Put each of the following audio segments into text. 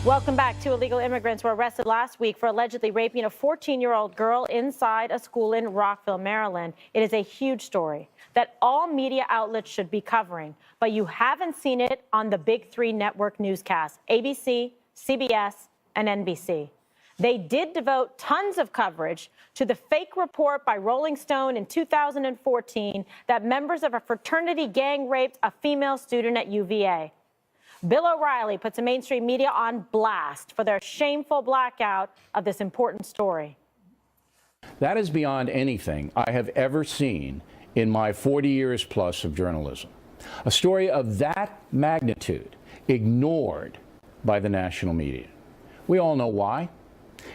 Welcome back. Two illegal immigrants were arrested last week for allegedly raping a 14-year-old girl inside a school in Rockville, Maryland. It is a huge story that all media outlets should be covering, but you haven't seen it on the big three network newscasts, ABC, CBS, and NBC. They did devote tons of coverage to the fake report by Rolling Stone in 2014 that members of a fraternity gang raped a female student at UVA. Bill O'Reilly puts the mainstream media on blast for their shameful blackout of this important story. That is beyond anything I have ever seen in my 40 years plus of journalism. A story of that magnitude ignored by the national media. We all know why.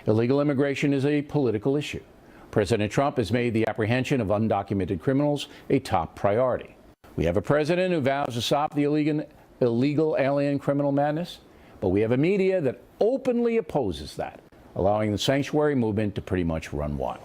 Illegal immigration is a political issue. President Trump has made the apprehension of undocumented criminals a top priority. We have a president who vows to stop the illegal alien criminal madness, but we have a media that openly opposes that, allowing the sanctuary movement to pretty much run wild.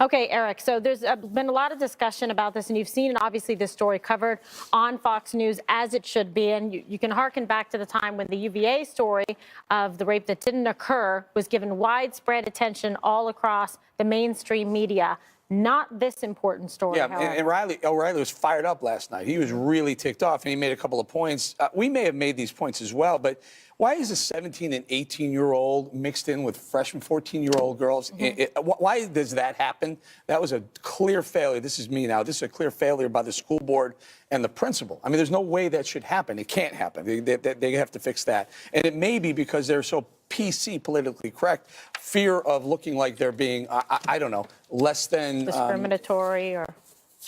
Okay, Eric, so there's been a lot of discussion about this, and you've seen, obviously, this story covered on Fox News, as it should be, and you can harken back to the time when the UVA story of the rape that didn't occur was given widespread attention all across the mainstream media. Not this important story. Yeah, and O'Reilly was fired up last night. He was really ticked off, and he made a couple of points. We may have made these points as well, but why is a 17 and 18-year-old mixed in with freshman 14-year-old girls? Why does that happen? That was a clear failure. This is me now. This is a clear failure by the school board and the principal. I mean, there's no way that should happen. It can't happen. They have to fix that. And it may be because they're so PC, politically correct, fear of looking like they're being, I don't know, less than discriminatory or.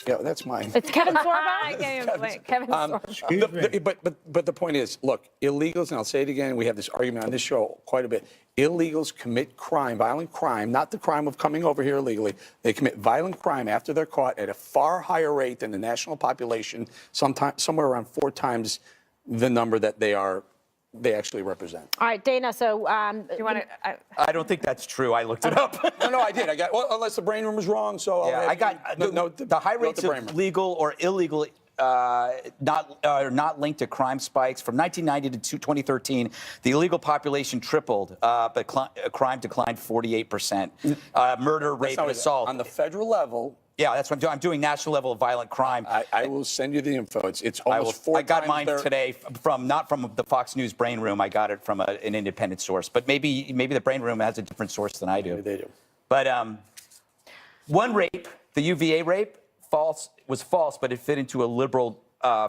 Yeah, that's mine. It's Kevin Sorbo. Kevin Sorbo. But the point is, look, illegals, and I'll say it again, we have this argument on this show quite a bit. Illegals commit crime, violent crime, not the crime of coming over here illegally. They commit violent crime after they're caught at a far higher rate than the national population, somewhere around 4 times the number that they actually represent. All right, Dana, so you want to? I don't think that's true. I looked it up. No, I did. Well, unless the brain room was wrong, so yeah, I got the high rates of legal or illegal not linked to crime spikes. From 1990 to 2013, the illegal population tripled, but crime declined 48%. Murder, rape, and assault. On the federal level. Yeah, that's what I'm doing. I'm doing national level of violent crime. I will send you the info. It's almost 4 times. I got mine today not from the Fox News brain room. I got it from an independent source. But maybe the brain room has a different source than I do. Maybe they do. But one rape, the UVA rape, was false, but it fit into a liberal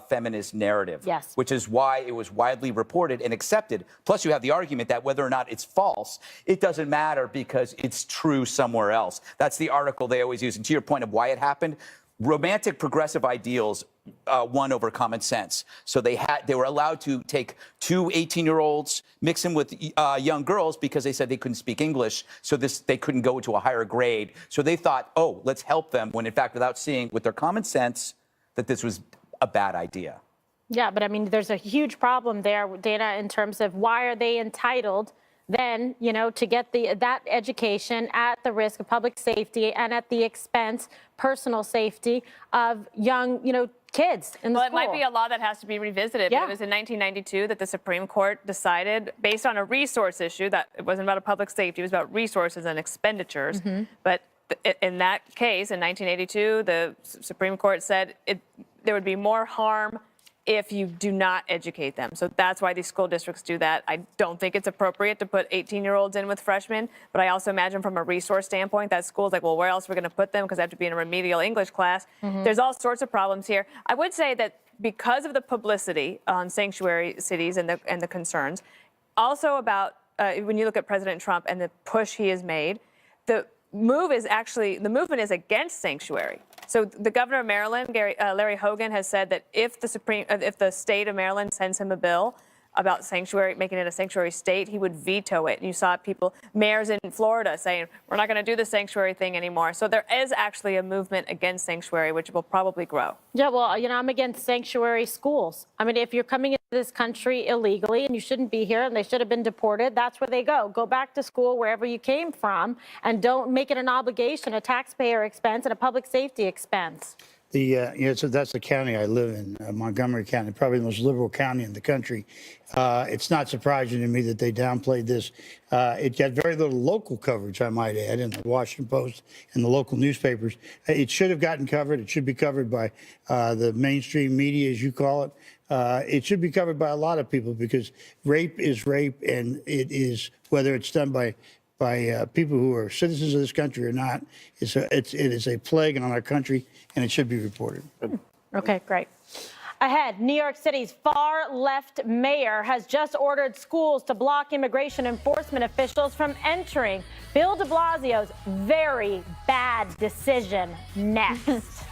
feminist narrative, yes, which is why it was widely reported and accepted. Plus, you have the argument that whether or not it's false, it doesn't matter because it's true somewhere else. That's the article they always use. And to your point of why it happened, romantic progressive ideals won over common sense. So they were allowed to take 2 18-year-olds, mix them with young girls because they said they couldn't speak English, so they couldn't go to a higher grade. So they thought, oh, let's help them, when in fact, without seeing with their common sense that this was a bad idea. Yeah, but I mean, there's a huge problem there, Dana, in terms of why are they entitled then, to get that education at the risk of public safety and at the expense, personal safety of young, kids in the school. Well, it might be a law that has to be revisited. Yeah. It was in 1992 that the Supreme Court decided, based on a resource issue, that it wasn't about a public safety, it was about resources and expenditures. But in that case, in 1982, the Supreme Court said there would be more harm if you do not educate them. So that's why these school districts do that. I don't think it's appropriate to put 18-year-olds in with freshmen, but I also imagine from a resource standpoint that school's like, well, where else are we going to put them because they have to be in a remedial English class. There's all sorts of problems here. I would say that because of the publicity on sanctuary cities and the concerns, also about when you look at President Trump and the push he has made, the movement is against sanctuary. So the governor of Maryland, Larry Hogan, has said that if the state of Maryland sends him a bill about sanctuary, making it a sanctuary state, he would veto it. And you saw mayors in Florida saying, we're not going to do the sanctuary thing anymore. So there is actually a movement against sanctuary, which will probably grow. Yeah, well, I'm against sanctuary schools. I mean, if you're coming into this country illegally and you shouldn't be here and they should have been deported, that's where they go. Go back to school wherever you came from and don't make it an obligation, a taxpayer expense and a public safety expense. So that's the county I live in, Montgomery County, probably the most liberal county in the country. It's not surprising to me that they downplayed this. It got very little local coverage, I might add, in the Washington Post and the local newspapers. It should have gotten covered. It should be covered by the mainstream media, as you call it. It should be covered by a lot of people because rape is rape, and it is, whether it's done by people who are citizens of this country or not, it is a plague on our country, and it should be reported. Okay, great. Ahead, New York City's far-left mayor has just ordered schools to block immigration enforcement officials from entering. Bill de Blasio's very bad decision next.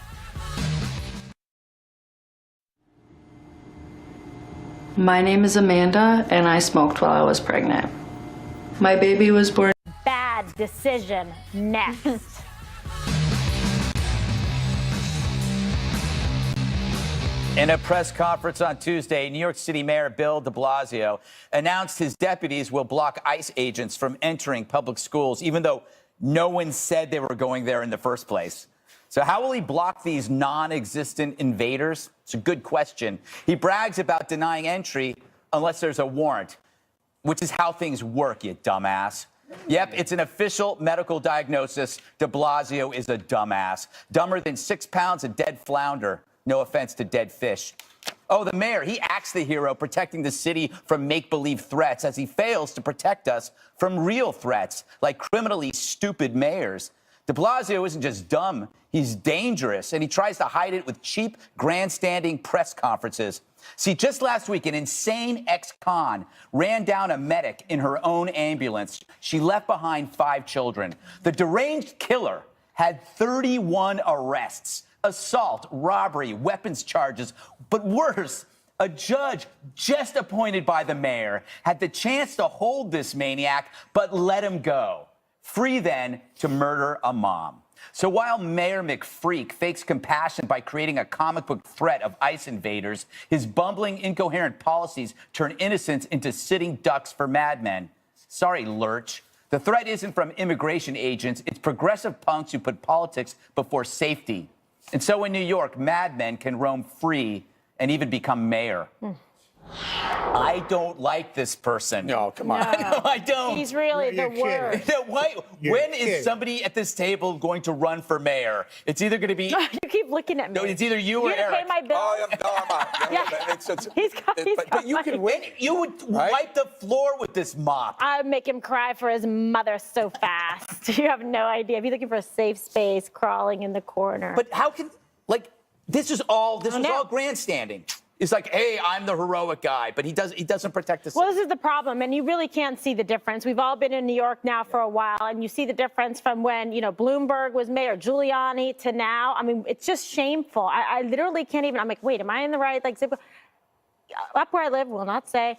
My name is Amanda, and I smoked while I was pregnant. My baby was born. Bad decision next. In a press conference on Tuesday, New York City Mayor Bill de Blasio announced his deputies will block ICE agents from entering public schools, even though no one said they were going there in the first place. So how will he block these non-existent invaders? It's a good question. He brags about denying entry unless there's a warrant, which is how things work, you dumbass. Yep, it's an official medical diagnosis. De Blasio is a dumbass. Dumber than 6 pounds of dead flounder. No offense to dead fish. Oh, the mayor, he acts the hero, protecting the city from make-believe threats as he fails to protect us from real threats, like criminally stupid mayors. De Blasio isn't just dumb, he's dangerous, and he tries to hide it with cheap, grandstanding press conferences. See, just last week, an insane ex-con ran down a medic in her own ambulance. She left behind 5 children. The deranged killer had 31 arrests. Assault, robbery, weapons charges. But worse, a judge just appointed by the mayor had the chance to hold this maniac, but let him go. Free then to murder a mom. So while Mayor McFreak fakes compassion by creating a comic book threat of ICE invaders, his bumbling, incoherent policies turn innocents into sitting ducks for madmen. Sorry, Lurch. The threat isn't from immigration agents. It's progressive punks who put politics before safety. And so in New York, madmen can roam free and even become mayor. I don't like this person. No, come on. No, I don't. He's really the worst. When is somebody at this table going to run for mayor? It's either going to be... You keep looking at me. No, it's either you or You're Eric. pay my bill. Oh, no, I'm not. Yeah. But you can win. You would wipe the floor with this mop. I would make him cry for his mother so fast. You have no idea. If you're looking for a safe space, crawling in the corner. But how can... this was all grandstanding. It's like, hey, I'm the heroic guy, but he doesn't protect the city. Well, this is the problem, and you really can't see the difference. We've all been in New York now for a while, and you see the difference from when, Bloomberg was mayor, Giuliani, to now. I mean, it's just shameful. I literally can't even, I'm like, wait, am I in the right, up where I live, will not say,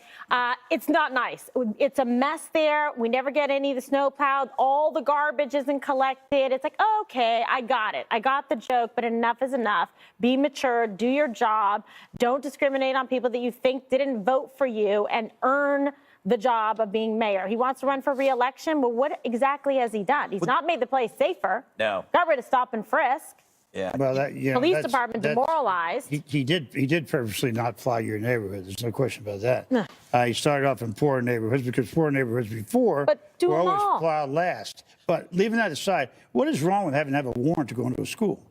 it's not nice. It's a mess there. We never get any of the snow plowed. All the garbage isn't collected. It's like, okay, I got it. I got the joke, but enough is enough. Be mature, do your job. Don't discriminate on people that you think didn't vote for you and earn the job of being mayor. He wants to run for re-election. Well, what exactly has he done? He's not made the place safer. No. Got rid of stop and frisk. Yeah. Well, Police department demoralized. He did purposely not fly your neighborhood. There's no question about that. He started off in poor neighborhoods because poor neighborhoods before were always plowed last. But leaving that aside, what is wrong with having to have a warrant to go into a school?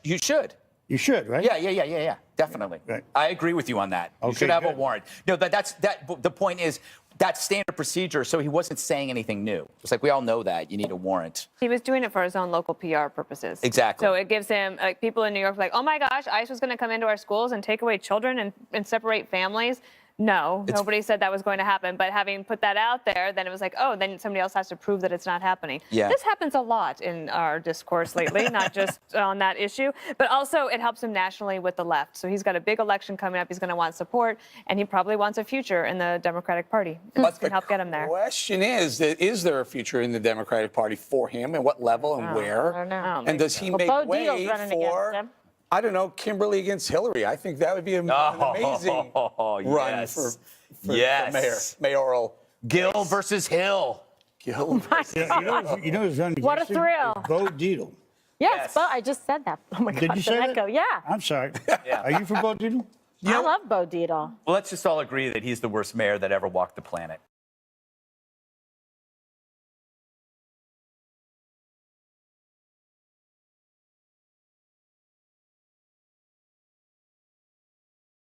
You should. You should, right? Yeah, definitely. Right. I agree with you on that. You should have a warrant. No, the point is, that's standard procedure, so he wasn't saying anything new. It's like, we all know that. You need a warrant. He was doing it for his own local PR purposes. Exactly. So it gives him, people in New York like, oh my gosh, ICE was going to come into our schools and take away children and separate families. No, nobody said that was going to happen. But having put that out there, then it was like, oh, then somebody else has to prove that it's not happening. Yeah. This happens a lot in our discourse lately, not just on that issue, but also it helps him nationally with the left. So he's got a big election coming up. He's going to want support, and he probably wants a future in the Democratic Party. This can help get him there. The question is there a future in the Democratic Party for him, and what level and where? I don't know. And does he make way for, I don't know, Kimberly against Hillary? I think that would be an amazing run for mayoral. Gil versus Hill. Gil. You know who's running What a thrill. Bo Dietl. Yes, but I just said that. Oh my Did God, you say that? echo. Yeah. I'm sorry. Are you for Bo Dietl? I love Bo Dietl. Well, let's just all agree that he's the worst mayor that ever walked the planet.